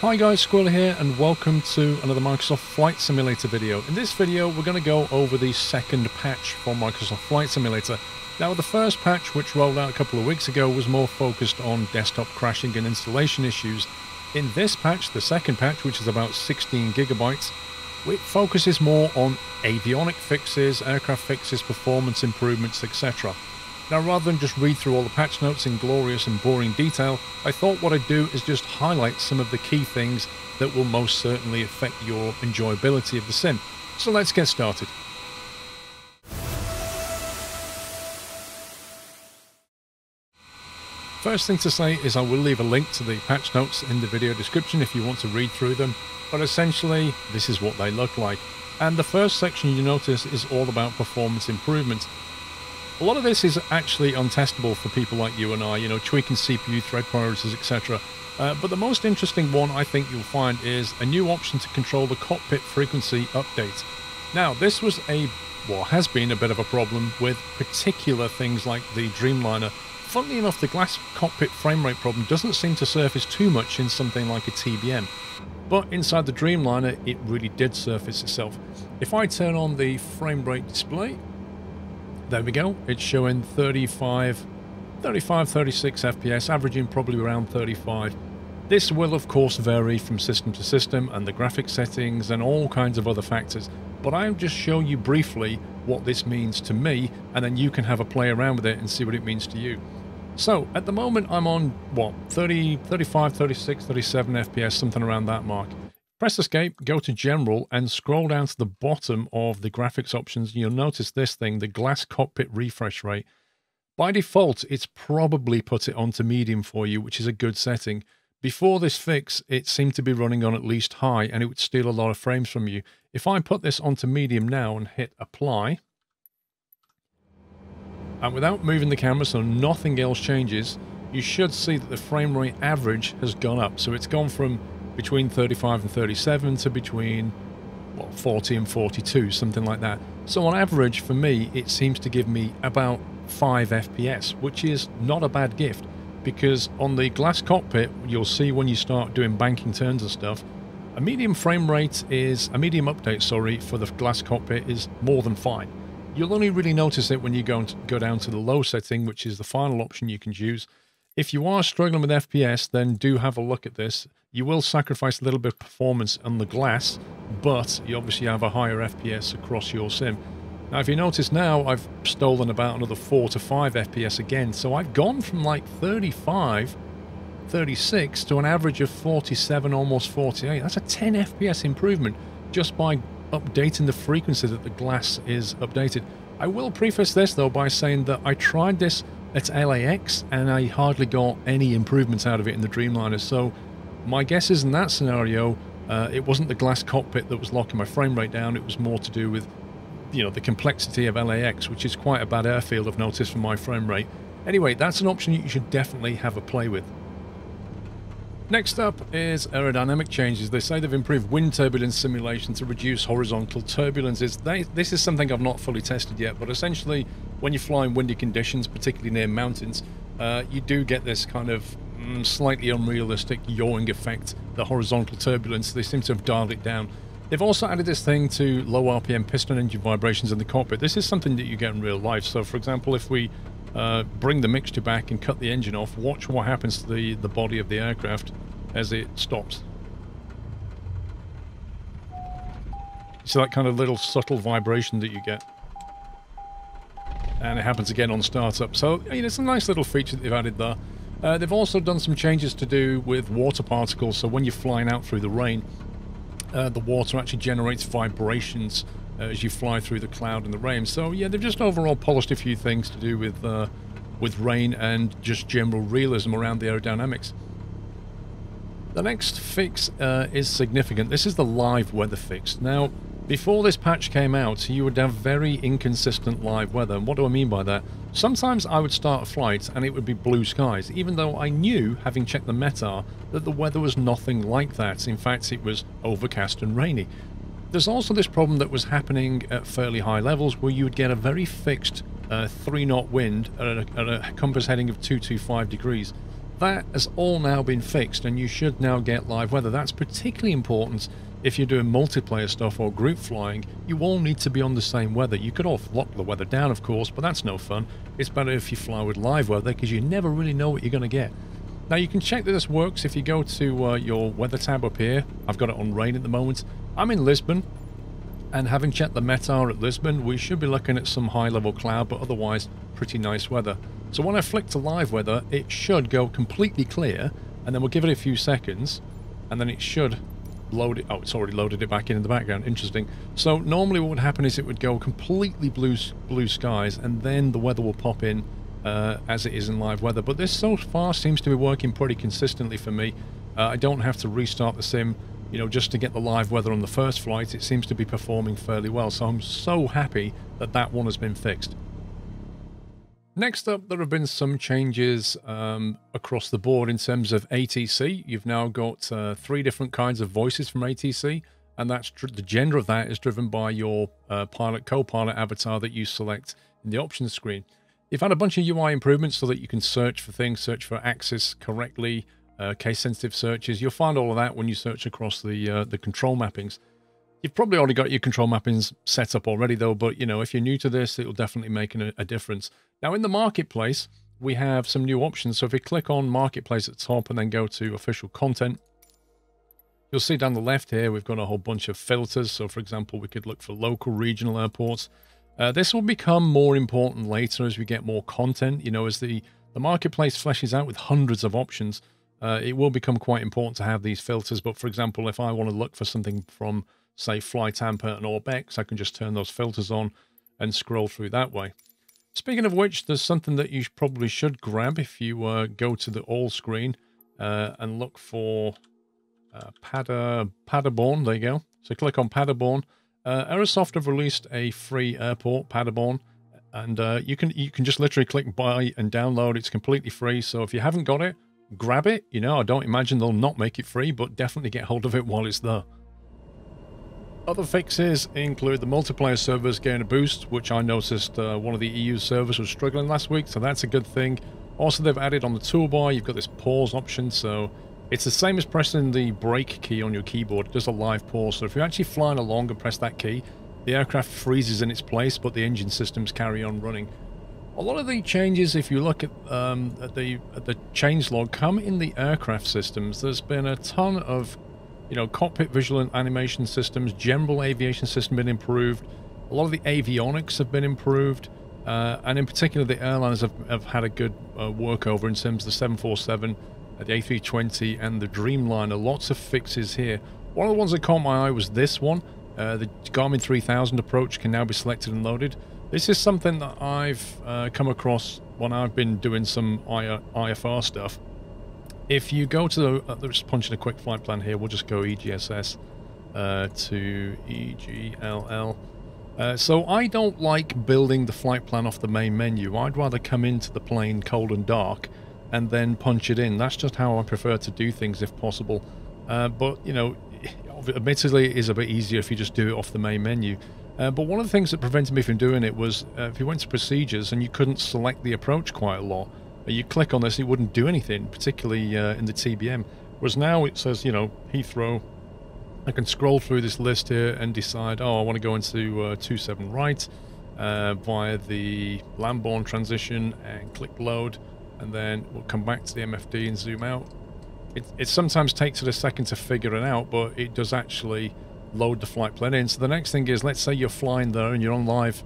Hi guys, Squirrel here and welcome to another Microsoft Flight Simulator video. In this video we're going to go over the second patch for Microsoft Flight Simulator. Now the first patch, which rolled out a couple of weeks ago, was more focused on desktop crashing and installation issues. In this patch, the second patch, which is about 16 gigabytes, it focuses more on avionic fixes, aircraft fixes, performance improvements, etc. Now, rather than just read through all the patch notes in glorious and boring detail, I thought what I'd do is just highlight some of the key things that will most certainly affect your enjoyability of the sim. So let's get started. First thing to say is I will leave a link to the patch notes in the video description if you want to read through them, but essentially this is what they look like. And the first section you notice is all about performance improvements. A lot of this is actually untestable for people like you and I, tweaking CPU, thread priorities, etc. But the most interesting one I think you'll find is a new option to control the cockpit frequency update. Now, this was has been a bit of a problem with particular things like the Dreamliner. Funnily enough, the glass cockpit frame rate problem doesn't seem to surface too much in something like a TBM. But inside the Dreamliner, it really did surface itself. If I turn on the frame rate display, there we go, it's showing 36 FPS, averaging probably around 35. This will of course vary from system to system and the graphics settings and all kinds of other factors, but I'll just show you briefly what this means to me, and then you can have a play around with it and see what it means to you. So at the moment I'm on 35, 36, 37 FPS, something around that mark. Press escape, go to general and scroll down to the bottom of the graphics options. You'll notice this thing, the glass cockpit refresh rate. By default, it's probably put it onto medium for you, which is a good setting. Before this fix, it seemed to be running on at least high and it would steal a lot of frames from you. If I put this onto medium now and hit apply, and without moving the camera so nothing else changes, you should see that the frame rate average has gone up. So it's gone from between 35 and 37 to between 40 and 42, something like that. So on average for me it seems to give me about 5 FPS, which is not a bad gift, because on the glass cockpit you'll see when you start doing banking turns and stuff, a medium update for the glass cockpit is more than fine. You'll only really notice it when you go down to the low setting, which is the final option you can choose. If you are struggling with FPS, then do have a look at this. You will sacrifice a little bit of performance on the glass, but you obviously have a higher FPS across your sim. Now, if you notice now, I've stolen about another 4 to 5 FPS again, so I've gone from like 35, 36 to an average of 47, almost 48. That's a 10 FPS improvement just by updating the frequency that the glass is updated. I will preface this though by saying that I tried this at LAX and I hardly got any improvements out of it in the Dreamliner, so my guess is in that scenario it wasn't the glass cockpit that was locking my frame rate down. It was more to do with the complexity of LAX, which is quite a bad airfield, I've noticed, for my frame rate. Anyway, that's an option you should definitely have a play with. Next up is Aerodynamic Changes. They say they've improved wind turbulence simulation to reduce horizontal turbulences. This is something I've not fully tested yet, but essentially when you fly in windy conditions, particularly near mountains, you do get this kind of slightly unrealistic yawing effect, the horizontal turbulence. They seem to have dialed it down. They've also added this thing to low RPM piston engine vibrations in the cockpit. This is something that you get in real life. So for example, if we bring the mixture back and cut the engine off, watch what happens to the body of the aircraft as it stops. See that kind of little subtle vibration that you get, and it happens again on startup. So it's a nice little feature that they've added there. They've also done some changes to do with water particles, so when you're flying out through the rain, the water actually generates vibrations as you fly through the cloud and the rain. So yeah, they've just overall polished a few things to do with rain and just general realism around the aerodynamics. The next fix is significant. This is the live weather fix. Now, before this patch came out, you would have very inconsistent live weather. And what do I mean by that? Sometimes I would start a flight and it would be blue skies, even though I knew, having checked the METAR, that the weather was nothing like that. In fact, it was overcast and rainy. There's also this problem that was happening at fairly high levels where you would get a very fixed 3-knot wind at a compass heading of 225 degrees. That has all now been fixed, and you should now get live weather. That's particularly important if you're doing multiplayer stuff or group flying. You all need to be on the same weather. You could all lock the weather down, of course, but that's no fun. It's better if you fly with live weather, because you never really know what you're going to get. Now, you can check that this works if you go to your weather tab up here. I've got it on rain at the moment. I'm in Lisbon, and having checked the METAR at Lisbon, we should be looking at some high-level cloud, but otherwise pretty nice weather. So when I flick to live weather, it should go completely clear, and then we'll give it a few seconds, and then it should load it. Oh, it's already loaded it back in the background. Interesting. So normally what would happen is it would go completely blue skies, and then the weather will pop in as it is in live weather. But this so far seems to be working pretty consistently for me. I don't have to restart the sim, you know, just to get the live weather on the first flight. It seems to be performing fairly well, so I'm so happy that that one has been fixed. Next up, there have been some changes across the board in terms of ATC. You've now got 3 different kinds of voices from ATC, and that's the gender of that is driven by your pilot, co-pilot avatar that you select in the options screen. You've had a bunch of UI improvements so that you can search for things, search for axis correctly, case-sensitive searches. You'll find all of that when you search across the control mappings. You've probably already got your control mappings set up already, though, but, you know, if you're new to this, it'll definitely make a difference. Now, in the Marketplace, we have some new options. So if you click on Marketplace at the top and then go to Official Content, you'll see down the left here, we've got a whole bunch of filters. So, for example, we could look for local, regional airports. This will become more important later as we get more content. You know, as the Marketplace fleshes out with hundreds of options, it will become quite important to have these filters. But, for example, if I want to look for something from, say, Flight Tampa and Orbex, I can just turn those filters on and scroll through that way. Speaking of which, there's something that you probably should grab if you go to the all screen and look for Paderborn. There you go. So click on Paderborn. Aerosoft have released a free airport, Paderborn, and you can just literally click buy and download. It's completely free. So if you haven't got it, grab it. You know, I don't imagine they'll not make it free, but definitely get hold of it while it's there. Other fixes include the multiplayer servers getting a boost, which I noticed one of the EU servers was struggling last week, so that's a good thing. Also, they've added on the toolbar, you've got this pause option, so it's the same as pressing the brake key on your keyboard. It does a live pause, so if you're actually flying along and press that key, the aircraft freezes in its place, but the engine systems carry on running. A lot of the changes, if you look at the changelog, come in the aircraft systems. There's been a ton of, you know, cockpit visual and animation systems, general aviation system been improved. A lot of the avionics have been improved, and in particular the airlines have had a good workover in terms of the 747, the A320 and the Dreamliner. Lots of fixes here. One of the ones that caught my eye was this one. The Garmin 3000 approach can now be selected and loaded. This is something that I've come across when I've been doing some IFR stuff. If you go to the, let's punch in a quick flight plan here, we'll just go EGSS to EGLL. So I don't like building the flight plan off the main menu. I'd rather come into the plane cold and dark and then punch it in. That's just how I prefer to do things if possible. But, you know, admittedly it is a bit easier if you just do it off the main menu. But one of the things that prevented me from doing it was if you went to procedures and you couldn't select the approach quite a lot, you click on this, it wouldn't do anything, particularly in the TBM. Whereas now it says, you know, Heathrow. I can scroll through this list here and decide, oh, I want to go into 27 right via the Lambourne transition and click load, and then we'll come back to the MFD and zoom out. It sometimes takes it a second to figure it out, but it does actually load the flight plan in. So the next thing is, let's say you're flying there and you're on live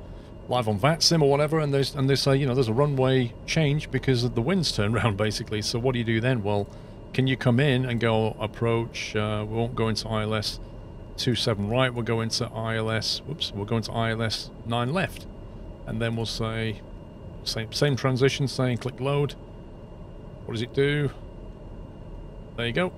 on VATSIM or whatever, and they say, you know, there's a runway change because of the winds turn around, basically. So what do you do then? Well, can you come in and go approach? We won't go into ILS 27 right. We'll go into ILS. Whoops. We'll go into ILS 9 left, and then we'll say same transition. Saying click load. What does it do? There you go.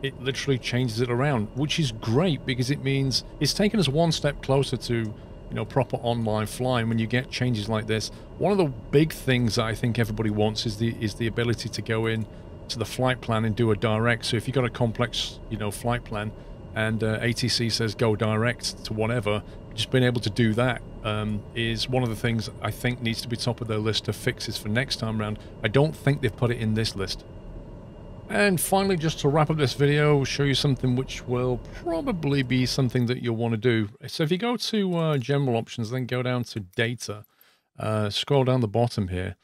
It literally changes it around, which is great because it means it's taken us one step closer to, you know, proper online flying. When you get changes like this, one of the big things that I think everybody wants is the ability to go in to the flight plan and do a direct. So if you've got a complex, you know, flight plan and ATC says go direct to whatever, just being able to do that is one of the things I think needs to be top of their list of fixes for next time round. I don't think they've put it in this list. And finally, just to wrap up this video, show you something which will probably be something that you'll want to do. So if you go to general options, then go down to data, scroll down the bottom here,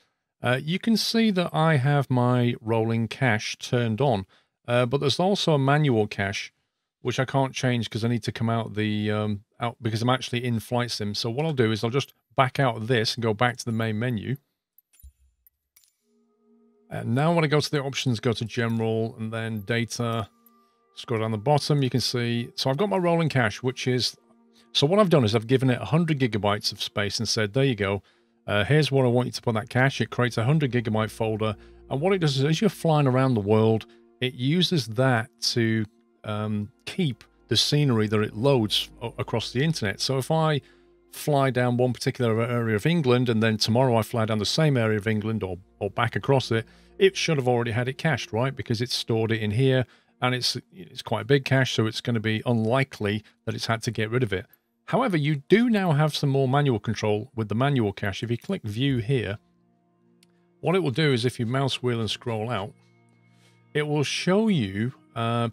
you can see that I have my rolling cache turned on, but there's also a manual cache, which I can't change because I need to come out the out because I'm actually in Flight Sim. So what I'll do is I'll just back out of this and go back to the main menu. And now when I go to the options, go to general and then data, scroll down the bottom, you can see, so I've got my rolling cache, which is, so what I've done is I've given it 100 gigabytes of space and said, there you go, here's what I want you to put in that cache. It creates a 100 gigabyte folder. And what it does is as you're flying around the world, it uses that to keep the scenery that it loads across the internet. So if I fly down one particular area of England and then tomorrow I fly down the same area of England or back across it, it should have already had it cached, right? Because it's stored it in here and it's quite a big cache, so it's going to be unlikely that it's had to get rid of it. However, you do now have some more manual control with the manual cache. If you click view here, what it will do is if you mouse wheel and scroll out, it will show you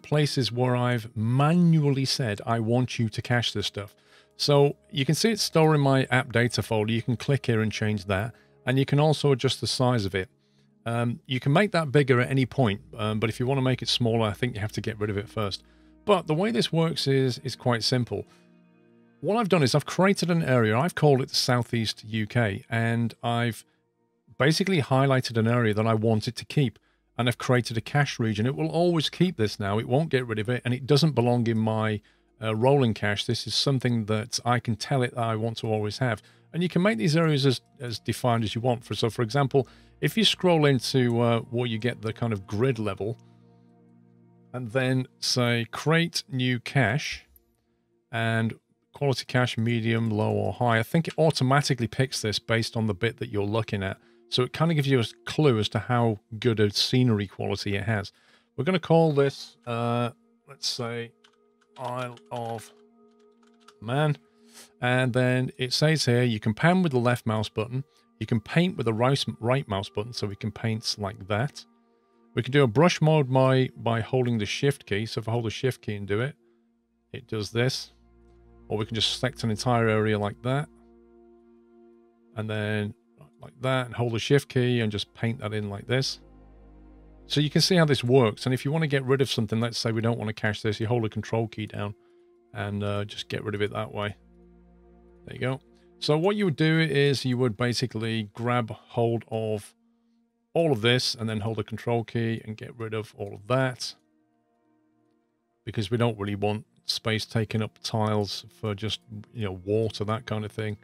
places where I've manually said I want you to cache this stuff. So you can see it's stored in my app data folder. You can click here and change that. And you can also adjust the size of it. You can make that bigger at any point. But if you want to make it smaller, I think you have to get rid of it first. But the way this works is quite simple. What I've done is I've created an area. I've called it the Southeast UK. And I've basically highlighted an area that I want it to keep. And I've created a cache region. It will always keep this now. It won't get rid of it. And it doesn't belong in my rolling cache. This is something that I can tell it that I want to always have. And you can make these areas as defined as you want. So for example, if you scroll into where you get the kind of grid level and then say create new cache and quality cache, medium, low or high, I think it automatically picks this based on the bit that you're looking at. So it kind of gives you a clue as to how good a scenery quality it has. We're going to call this, let's say, Isle of Man. And then it says here, you can pan with the left mouse button. You can paint with the right mouse button. So we can paint like that. We can do a brush mode by holding the shift key. So if I hold the shift key and do it, it does this. Or we can just select an entire area like that. And then like that and hold the shift key and just paint that in like this. So you can see how this works. And if you want to get rid of something, let's say we don't want to cache this, you hold the control key down and just get rid of it that way. There you go. So what you would do is you would basically grab hold of all of this and then hold the control key and get rid of all of that. Because we don't really want space taking up tiles for just, you know, water, that kind of thing.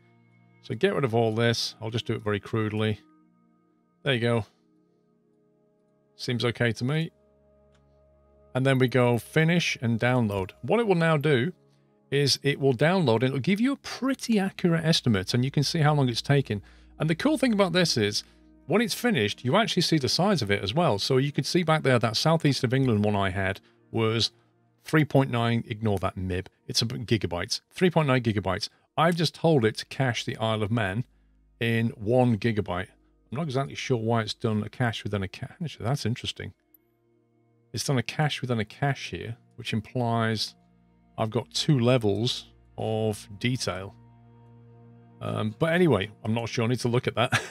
So get rid of all this. I'll just do it very crudely. There you go. Seems okay to me. And then we go finish and download. What it will now do is it will download and it'll give you a pretty accurate estimate and you can see how long it's taken. And the cool thing about this is when it's finished, you actually see the size of it as well. So you can see back there that Southeast of England one I had was 3.9, ignore that MIB, it's a gigabytes, 3.9 gigabytes. I've just told it to cache the Isle of Man in 1 gigabyte. I'm not exactly sure why it's done a cache within a cache. Actually, that's interesting. It's done a cache within a cache here, which implies I've got 2 levels of detail. But anyway, I'm not sure. I need to look at that.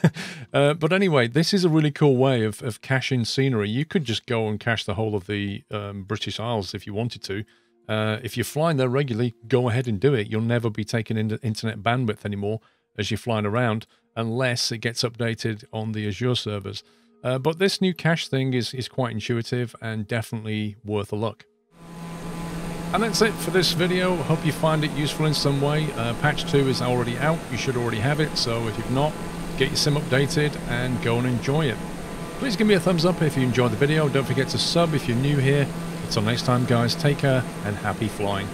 But anyway, this is a really cool way of caching scenery. You could just go and cache the whole of the British Isles if you wanted to. If you're flying there regularly, go ahead and do it. You'll never be taking internet bandwidth anymore as you're flying around unless it gets updated on the Azure servers. But this new cache thing is quite intuitive and definitely worth a look. And that's it for this video. Hope you find it useful in some way. Patch 2 is already out. You should already have it. So if you've not, get your sim updated and go and enjoy it. Please give me a thumbs up if you enjoyed the video. Don't forget to sub if you're new here. Until next time, guys, take care and happy flying.